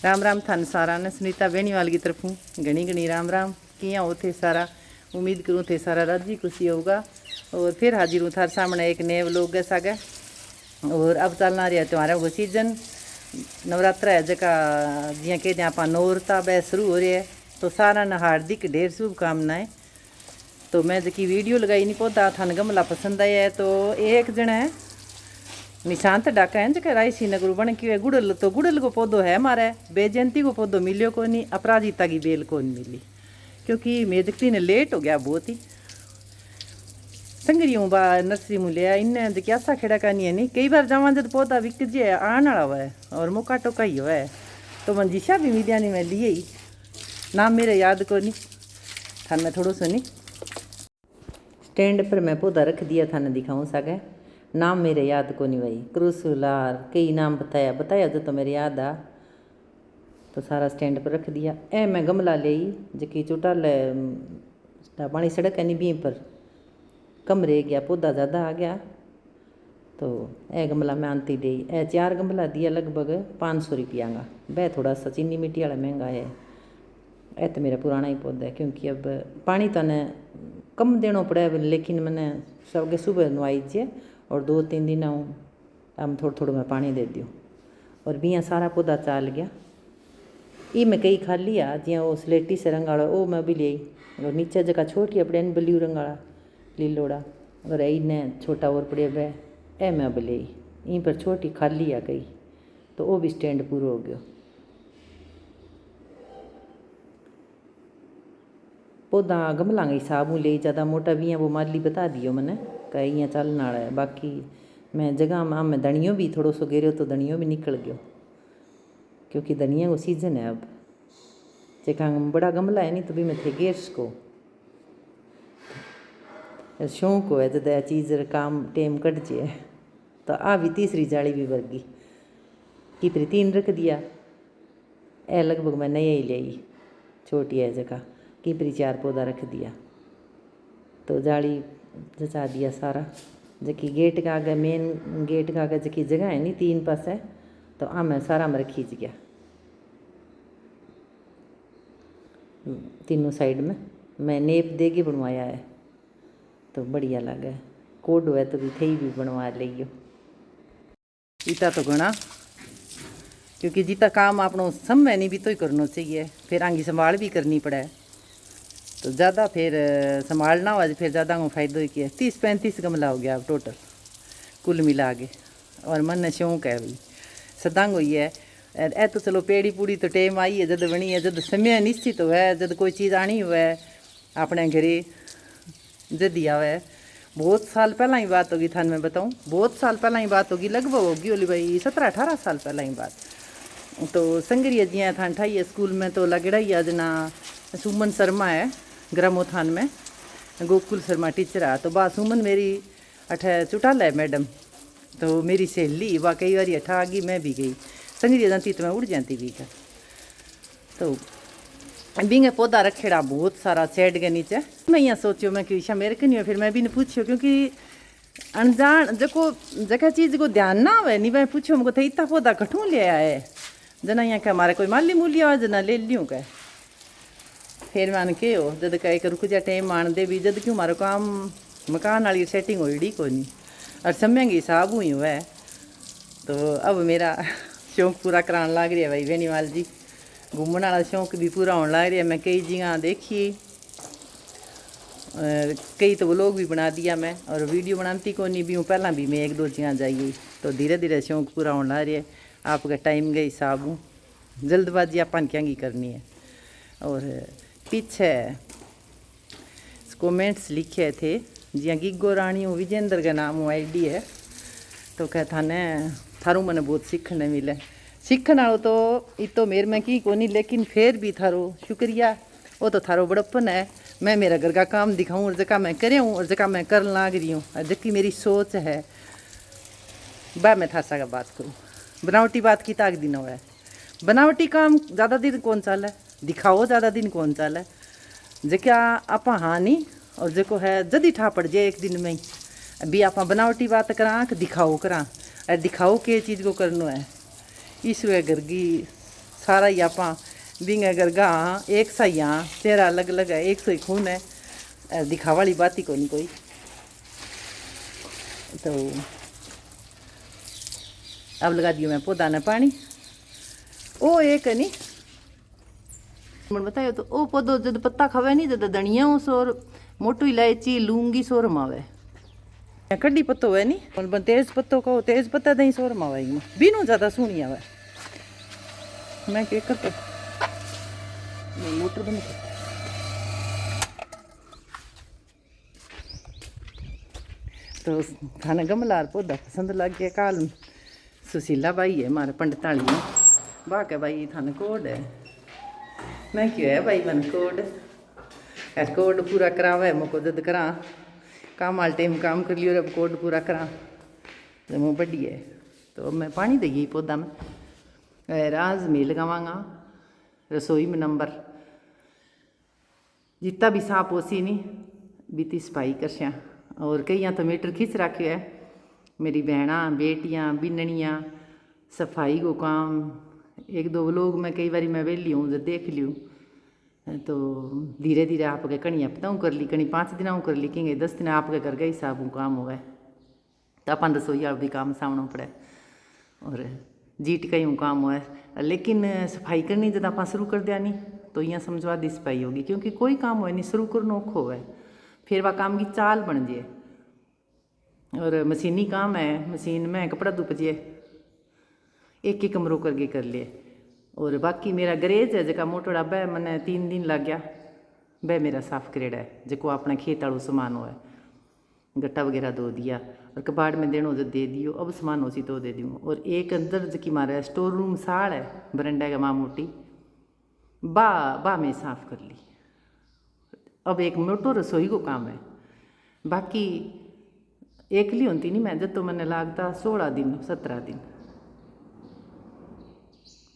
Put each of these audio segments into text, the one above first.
राम राम थान सारा ने सुनीता बेनीवाल की तरफों घनी घनी राम राम। किया हो थे सारा, उम्मीद करूँ थे सारा राजी खुशी होगा। और फिर हाजिर हूँ थार सामने एक नए व्लॉग के सागे। और अब चलना रहा त्योहारों को सीजन, नवरात्रा है जका जिया कहते आप नौरता बह शुरू हो रही है। तो सारा ने हार्दिक ढेर शुभकामनाएं। तो मैं जकी वीडियो लगाई नहीं पौधा थान गमला पसंद आया है। तो एक जन है निशांत डाका है जगह रायसी नगर बन के गुड़ल। तो गुड़ल को पौधो है हमारे, बेजयंती को पौधो मिलियो को नहीं, अपराजिता की बेल को नहीं मिली क्योंकि मेजकती ने लेट हो गया बहुत ही। संगरियों बा नर्सरी में लिया इन क्या खेड़ा का नहीं है नहीं। कई बार जावा जब पौधा विक जे आने वाला हुआ है और मौका टोका ही हुआ है। तो मंजिशा भी मीडिया ने मैं लिए ही, नाम मेरे याद को नहीं था। मैं थोड़ा सा नहीं स्टैंड पर मैं पौधा रख दिया था, न दिखाऊँ सके नाम मेरे याद को नहीं भाई। क्रूसुलार कई नाम बताया जो मेरे याद आ। तो सारा स्टैंड पर रख दिया। ए मैं गमला ले जकी चुटाल पानी सड़क है नहीं भी पर कम रह गया, पौधा ज़्यादा आ गया। तो ए गमला मैं आंती दे ए 4 गमला दिया लगभग 500 रुपया का। वह थोड़ा सा चीनी मिट्टी वाला महंगा है। ए तो मेरा पुराना ही पौधा है क्योंकि अब पानी तो ने कम देना पड़े, लेकिन मैंने सबके सुबह नवाई और 2-3 दिन हम थोड़ा थोड़ा मैं पानी दे दूँ। और बिया सारा पौधा चाल गया। ये मैं कई खाली आ जिया वो स्लेटी से रंग वाला वो मैं भी ले। और नीचे जगह छोटी अपने ब्लू रंग वाला लीलोड़ा और इन्ने छोटा और पड़े वह ए मैं अब ले। यहीं पर छोटी खाली आ गई तो वो भी स्टैंड पूरा हो गया। पौधा गमला के हिसाब ले ज़्यादा मोटा भी है वो माली बता दियो मैंने कहीं यहाँ चलने वाला है। बाकी मैं जगह में धनियों भी थोड़ा सो गिरो तो धनियों भी निकल गयो क्योंकि धनिया को सीजन है अब। जगह बड़ा गमला है नहीं तो भी मैं थे गेर्स को शौक हो है जब यह चीज़ काम टेम कट जाए। तो आ भी तीसरी जाली भी वर्गी की फिर 3 रख दिया। ए लगभग मैं नया ही ली छोटी है जगह की फिर 4 पौधा रख दिया। तो जाली जचा दिया सारा जबकि गेट का आगे मेन गेट का आगे जबकि जगह है नहीं 3 पास है। तो आ मैं सारा मेरे खींच गया तीनों साइड में मैं नेप दे के बनवाया है। तो बढ़िया लगे कोड हुआ तो भी थे भी बनवा लियो इता तो घना क्योंकि जितना काम आपनो समय नहीं भी तो ही करना चाहिए। फिर आगे संभाल भी करनी पड़े तो ज़्यादा फिर संभालना हुआ फिर ज़्यादा को फायदा ही किया। 30-35 गमला हो गया अब टोटल कुल मिला के। और मन शौक है भाई सदांग हुई है ए तो चलो पेड़ी पूड़ी तो टेम आई है जब बनी है जब समय निश्चित हुआ है जब कोई चीज़ आनी हुआ है अपने घरे जद ही आवा है। बहुत साल पहला ही बात होगी थान मैं बताऊँ, बहुत साल पहला ही बात होगी लगभग होगी ओली भाई 17-18 साल पहला ही बात। तो संगरिया जिया थान ठाई है स्कूल में तो लगड़ा ही आज ना सुमन शर्मा है ग्रामोत्थान में गोकुल शर्मा टीचर आ। तो बा सुमन मेरी अठे चुटाला है मैडम। तो मेरी सहेली वह कई बार अठा आ गई मैं भी गई संगरिया जाती तो मैं उड़ जाती भी कर। तो बिंगे पौधा रखेड़ा बहुत सारा शेड के नीचे। मैं यहाँ सोचियो मैं कि ईशा मेरे के नहीं हो फिर मैं भी नहीं पूछियो क्योंकि अनजान जको जगह चीज़ को ध्यान ना आवे नहीं। मैं पूछो मुझको थे इतना पौधा कठूँ ले आए जना यहाँ क्या हमारे कोई माली मूली आ जना ले लियो कह। फिर मैंने के हो जद कह एक रुक जा टाइम मान दे भी जद क्यों हमारा काम मकान वाली सेटिंग होड़ी को नहीं और समय के हिसाब हुई हुआ है। तो अब मेरा शौक पूरा कराने लग रहा है भाई बेनीवाल जी। घूमने वाला शौक भी पूरा होने लग रहा है। मैं कई जगह देखी कई तो व्लॉग भी बना दिया मैं और वीडियो बनाती को नहीं भी हूँ पहला भी मैं 1-2 जगह जाइए। तो धीरे धीरे शौक पूरा होने लग रहा है। आपका टाइम के हिसाब हूँ जल्दबाजी अपन क्या करनी है। और पीछे कमेंट्स लिखे थे जिया गिग्गो रानी विजेंद्र का नाम आईडी है। तो कहता ने थारू मैंने बहुत सीखने मिले। सीखने वालों तो ये तो मेरे में की कोनी लेकिन फिर भी थारो शुक्रिया वो तो थारो बड़प्पन है। मैं मेरा घर का काम दिखाऊँ और जगह मैं करे हूँ और जगह मैं कर लाग रही हूँ और जबकि मेरी सोच है वह मैं था सा बात करूँ। बनावटी बात की ताक दिन हुआ है। बनावटी काम ज़्यादा दिन कौन चाल है, दिखाओ ज़्यादा दिन कौन चाल है। जैसा आप हानि और जो है जदी ठा पड़ जाए एक दिन में ही भी आप बनावटी बात करा दिखाओ करा और दिखाओ के चीज़ को करना है। इस वे घर की सारा ही आप बिंग अगर गा एक सा ही हाँ, चेहरा अलग अलग है, एक सौ ही खून है, दिखावा वाली बात ही को नहीं कोई। तो अब लगा दियो मैं पौधा ने पानी। ओ एक है नी बतायो तो ओ पौधो जब पत्ता खावे नहीं जब धनिया और मोटू इलायची लूंगी सोर मावे कड्डी पत्तो है नी तेज पत्तो कहो तेज पत्ता दही सोर मावे बिनो ज्यादा सुनी आवे। मैं क्या करते मोटर बंद कर तो थाने गमला पौधा पसंद लग गया। काल सुशीला बाई है हमारे पंडिताली बाह के भाई थाने कोड है। मैं क्यों है भाई मन कोड पूरा करावे मुझको जद करा काम वाले टाइम काम कर लियो अब कोड पूरा करा तो मुँह बड़ी है। तो मैं पानी देगी पौधा में राज में लगावांगा रसोई में नंबर जितना भी सांप ओसी नहीं बीती सफाई कर और कई तो मीटर खींच रखे है मेरी बहना बेटियाँ बिननियाँ सफाई को काम। एक दो लोग मैं कई बार मैं वेली हूँ जब देख लियूँ तो धीरे धीरे आपके कणी हफ्ता कर ली कणी 5 दिन कर ली कहीं 10 दिन आपके घर गई साबू काम हो गए तो अपन रसोई भी काम सामना पड़े और जीट का ही काम हुआ है। लेकिन सफाई करनी जब आप शुरू कर दिया नहीं तो यहाँ समझवा दी सफाई होगी क्योंकि कोई काम हो नहीं शुरू करना औखो है फिर वह काम की चाल बन जाए। और मशीनी काम है मशीन में कपड़ा धुप जाए एक ही कमरों करके कर लिए। और बाकी मेरा गरेज है जका मोटोड़ा बह मैंने 3 दिन लग गया बह मेरा साफ करेड़ा है जो अपने खेत वालों सामान हो है गट्टा वगैरह धो दिया और कबाड़ में देनो जो दे दियो अब सामान उसी तो दे दूँ। और एक अंदर जकी मारा स्टोर रूम साड़ है बरंडा का माँ मोटी बा में साफ कर ली। अब एक मोटो रसोई को काम है बाकी एकली होती नहीं मैं जब तो मैंने लागता 16 दिन 17 दिन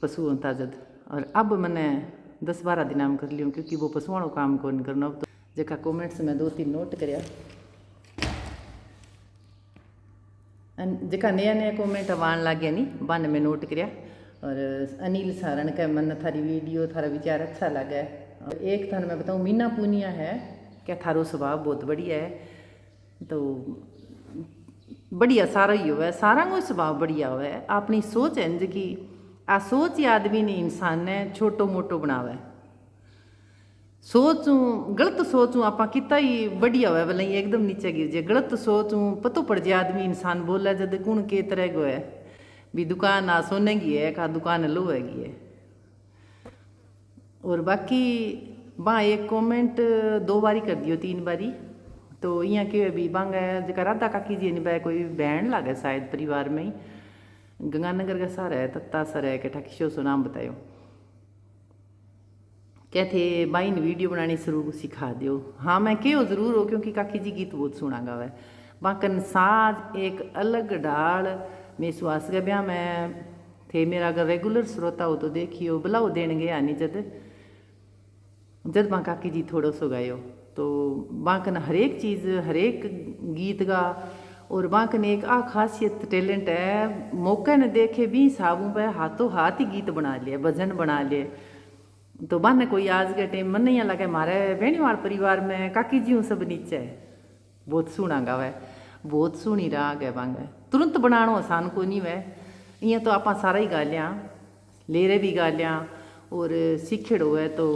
पशु होता जद। और अब मैंने 10-12 दिन आम कर लियो क्योंकि वो पशुओं को काम कौन करना। अब तो जका कॉमेंट्स में 2-3 नोट कराया जका नया कॉमेंट आन लग गया नहीं बन में नोट कराया। और अनिल सारण का मन थारी वीडियो थारा विचार अच्छा लगा है। और एक थाने मैं बताऊँ मीना पूनिया है क्या थारो स्वभाव बहुत बढ़िया है तो बढ़िया सारा ही हुआ है सारा को स्वभाव बढ़िया हुआ है। अपनी सोच है जी आ सोच ही आदमी ने इंसान ने छोटो मोटो बनावा है। सोचूँ गलत सोचूँ आप कितना ही बढ़िया हुआ भले एकदम नीचे गिर जाए गलत सोचूँ पतो पड़ जाए आदमी इंसान बोला जब गुण के तरह को है भी दुकान आ सोने की है का दुकान लोहेगी है। और बाकी वहाँ एक कमेंट 2 बारी कर दियो 3 बारी तो यहाँ के भी बांगा जरा राधा काकी जी ने कोई बहन लगे शायद परिवार में ही गंगानगर का सारा है तत्ता सर है क्या किशो सो नाम बतायो क्या थे बाई ने वीडियो बनानी शुरू सिखा दियो। हाँ मैं क्यों ज़रूर हो क्योंकि काकी जी गीत बहुत सुना गा है बाकन साज एक अलग डाल मैं सुहास के ब्याह में थे मेरा अगर रेगुलर श्रोता हो तो देखियो बुलाओ देने गया नहीं जब माँ काकी जी थोड़ो सो गायो तो बाकन हर एक चीज़ हर एक गीत गा। और बाकन एक खासियत टैलेंट है मौके ने देखे भी साबू पे हाथों हाथ ही गीत बना लिए भजन बना लिए। तो बाने कोई आज के टाइम मन नहीं लगे हमारे बेनीवाल परिवार में काकी जी सब नीचे है बहुत सुना गावा है बहुत सुनी राग है बांगा तुरंत बनाना आसान को नहीं वै इं तो आप सारा ही गा लिया लेरे भी गा लिया और सीखेड़ो है तो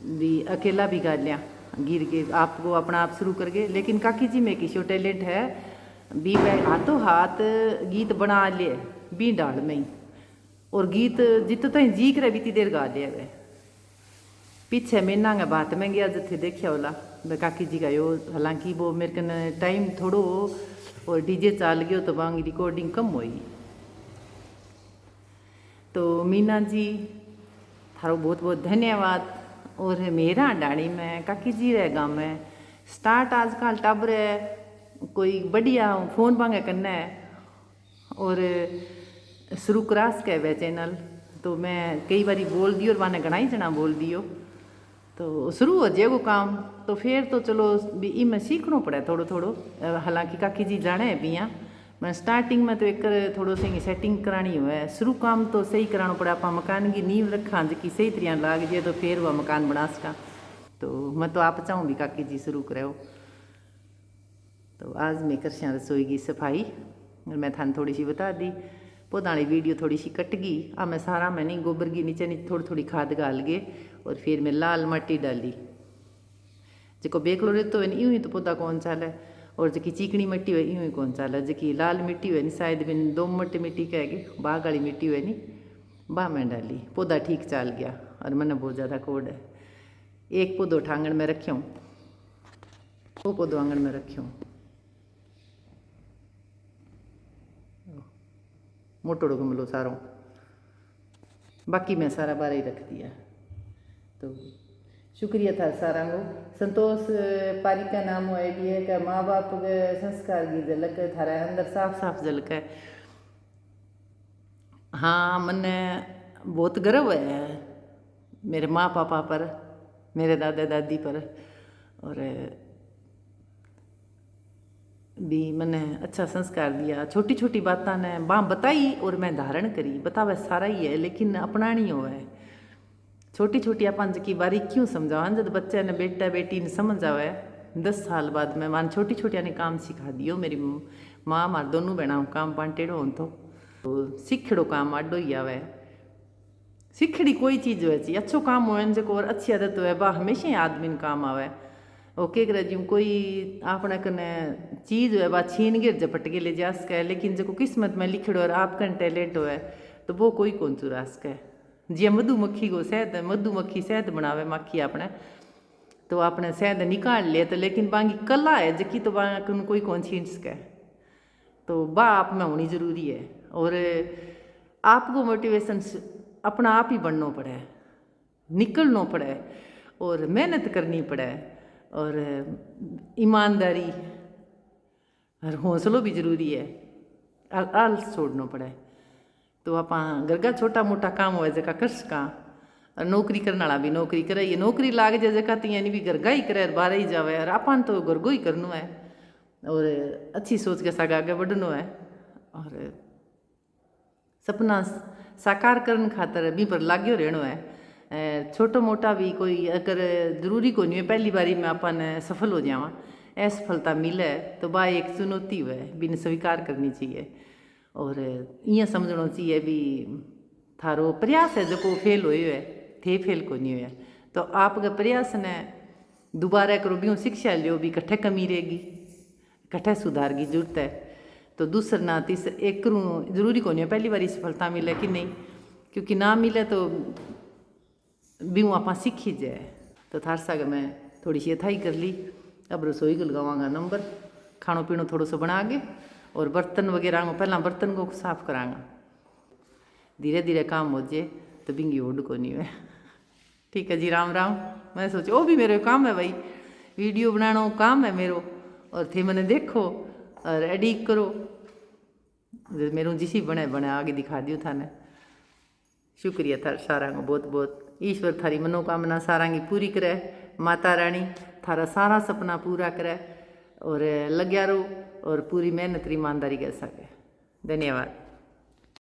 भी अकेला भी गा लिया गिर के आपको अपना आप शुरू कर गए। लेकिन काकी जी में किसी टैलेंट है भी वह हाथों हाथ गीत बना लिए बी डाल में ही और गीत जित तक जी कर बीती देर गा लिया वह पीछे महीना का बात में गया जथे देखा होला मैं काकी जी गायो हालांकि वो मेरे कन टाइम थोड़ो और डीजे चाल गयो तो वहाँ रिकॉर्डिंग कम हुई। तो मीना जी थारो बहुत बहुत धन्यवाद। और मेरा डाणी में काकी जी रह गाँव में स्टार्ट आजकल टब रहे कोई बढ़िया फोन पांगे करना है और शुरू करास के वे चैनल तो मैं कई बारी बोल दियो और माने घना ही जना बोल दियो तो शुरू हो जाएगो काम। तो फिर तो चलो भी इमें सीखना पड़े थोड़ो थोड़ो हालांकि काकी जी जाने है भी यहाँ मैं स्टार्टिंग में तो एक थोड़ो सही सेटिंग करानी है, शुरू काम तो सही कराना पड़ा, आप मकान की नींव रखा जी सही तरह लाग जाए तो फिर वह मकान बना सका। तो मैं तो आप चाहूँ भी काकी जी शुरू करो। तो आज मैं कर रसोई की सफाई, और मैं थाने थोड़ी सी बता दी, पौधा वाली वीडियो थोड़ी सी कट गई। मैं सारा मैंने गोबर की नीचे नीचे थोड़ी थोड़ी खाद गाल गए, और फिर मैं लाल माटी डाली। जो बेकलो रहते हो यूँ ही तो पौधा कौन चाले, और जी चीकनी मिट्टी हुए यूँ ही कौन चाले। जी लाल मिट्टी हुए नहीं, शायद बिन दोमट मिट्टी कहेगी, बाग वाली मिट्टी हुए नहीं, बाह में डाली, पौधा ठीक चाल गया। और मैंने बहुत ज़्यादा कोड है। एक पौधो आंगन में रख्यूँ, वो पौधो आंगन में रख्यूँ, मोटोड़ो गमलो सारों, बाकी मैं सारा बारह ही रख दिया। तो शुक्रिया था सारा को। संतोष पारी का नाम हुआ है कि माँ बाप के संस्कार की झलक थारा अंदर साफ साफ झलक है। हाँ, मन्ने बहुत गर्व है मेरे माँ पापा पर, मेरे दादा दादी पर, और भी मैंने अच्छा संस्कार दिया। छोटी छोटी बातें ने बाँ बताई और मैं धारण करी, बतावे सारा ही है लेकिन अपनानी हो है। छोटी छोटी अपन की बारी क्यों समझावा, जब बच्चे ने बेटा बेटी ने समझ आवे 10 साल बाद में मान छोटी छोटिया ने काम सिखा दियो। मेरी माँ मार दोनों बहना काम बांटेड़ो हो तो सीखड़ो काम आडो ही आवे। सीखड़ी कोई चीज़ हो चाहिए, अच्छो काम हो जो और अच्छी आदत हो बा हमेशा ही आदमी ने काम आवे। ओके करे जी कोई आपने कने चीज़ है बा छीन गिर झपट के ले जा सके, लेकिन जो किस्मत में लिखड़ो और आप कन टैलेंट हो तो वो कोई कौन चुरा सके। जी मधुमक्खी को शहद, मधुमक्खी शहद बनावे माखी आपने, तो आपने शहद निकाल लिया तो लेकिन बाकी कला है जकी तो बाकी कोई कौन छीन सके। तो बा आप में होनी ज़रूरी है, और आपको मोटिवेशन अपना आप ही बनना पड़े, निकलना पड़े, और मेहनत करनी पड़े, और ईमानदारी और हौसलों भी जरूरी है, आलस छोड़ना पड़े। तो आप घर का छोटा मोटा काम हो जगह कर सका, और नौकरी करने वाला भी नौकरी करे, ये नौकरी लाग जाए जगह तो यानी भी घर का ही करे बाहर ही जावे, और अपन तो घर को ही करना है, और अच्छी सोच के साथ आगे बढ़ना है, और सपना साकार करने खातर भी पर लाग्यो रहना है। छोटो मोटा भी कोई अगर जरूरी को नहीं है पहली बारी में अपन सफल हो जावा, असफलता मिले तो बा एक चुनौती हुए बिन स्वीकार करनी चाहिए, और इं समझना चाहिए भी थारो प्रयास है जो फेल हुए है थे फेल को नहीं हुआ। तो आपके प्रयास ने दोबारा करो भी शिक्षा लियो भी कट्ठे कमी रहेगी, कट्ठे सुधार की जरूरत है। तो दूसरा ना तीसरा एक करूँ जरूरी को नहीं है पहली बारी सफलता मिले कि नहीं, क्योंकि ना मिले तो भी आप सीखी जाए। तो थार सागर मैं थोड़ी सी अथाई कर ली, अब रसोई को लगावांगा नंबर, खानो पीनो थोड़ा सा बना के, और बर्तन वगैरह को पहला बर्तन को साफ करांगा। धीरे धीरे काम हो जाए तो बिंगी उड को नहीं है। ठीक है जी, राम राम। मैं सोचा वो भी मेरे काम है भाई, वीडियो बनाना काम है मेरो, और थे मैंने देखो और एडिट करो, मेरू जिसी बने बने आगे दिखा दियो थाने। शुक्रिया थार सारा को बहुत बहुत। ईश्वर थारी मनोकामना सारा की पूरी करे, माता रानी थारा सारा सपना पूरा करे, और लग्या रहो और पूरी मेहनत ईमानदारी कर सके। धन्यवाद।